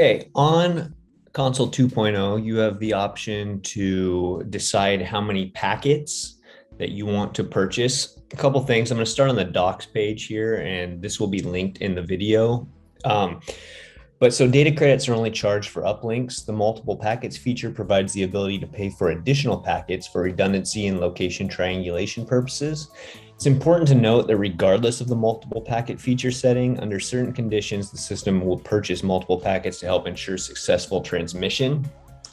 Okay, on console 2.0, you have the option to decide how many packets that you want to purchase. A couple things. I'm going to start on the docs page here, and this will be linked in the video. Um, but data credits are only charged for uplinks. The multiple packets feature provides the ability to pay for additional packets for redundancy and location triangulation purposes. It's important to note that regardless of the multiple packet feature setting, under certain conditions, the system will purchase multiple packets to help ensure successful transmission.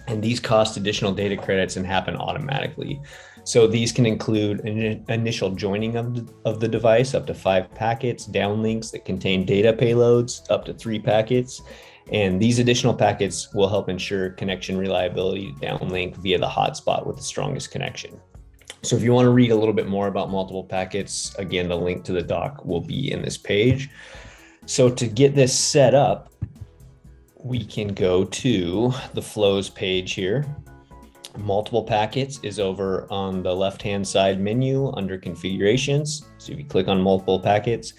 And these cost additional data credits and happen automatically. So these can include an initial joining of the device up to 5 packets, downlinks that contain data payloads up to 3 packets. And these additional packets will help ensure connection reliability to downlink via the hotspot with the strongest connection. So if you want to read a little bit more about multiple packets, again, the link to the doc will be in this page. So to get this set up, we can go to the flows page here. Multiple packets is over on the left-hand side menu under configurations. So if you click on multiple packets,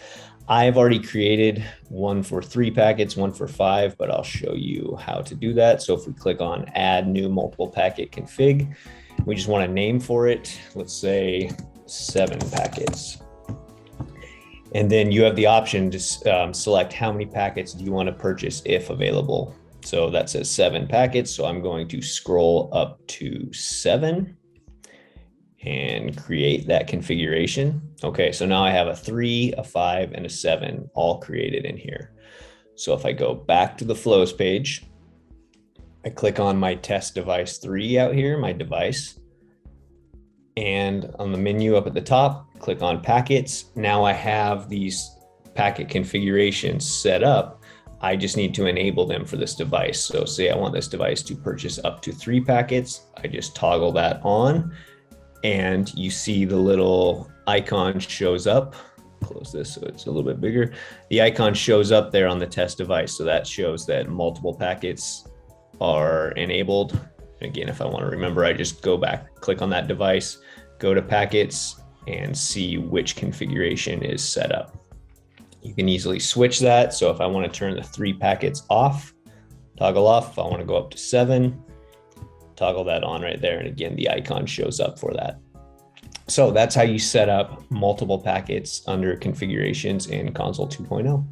I've already created one for 3 packets, one for 5, but I'll show you how to do that. So if we click on add new multiple packet config, we just want a name for it. Let's say 7 packets. And then you have the option to select how many packets do you want to purchase if available. So that says 7 packets. So I'm going to scroll up to 7 and create that configuration. Okay, so now I have a 3, a 5, and a 7 all created in here. So if I go back to the flows page, I click on my test device 3 out here, my device. And on the menu up at the top, click on packets. Now I have these packet configurations set up. I just need to enable them for this device. So say I want this device to purchase up to 3 packets. I just toggle that on and you see the little icon shows up. Close this so it's a little bit bigger. The icon shows up there on the test device. So that shows that multiple packets are enabled. Again, if I want to remember, I just go back, click on that device, go to packets and see which configuration is set up. You can easily switch that. So if I want to turn the 3 packets off, toggle off. If I want to go up to 7, toggle that on right there. And again, the icon shows up for that. So that's how you set up multiple packets under configurations in console 2.0.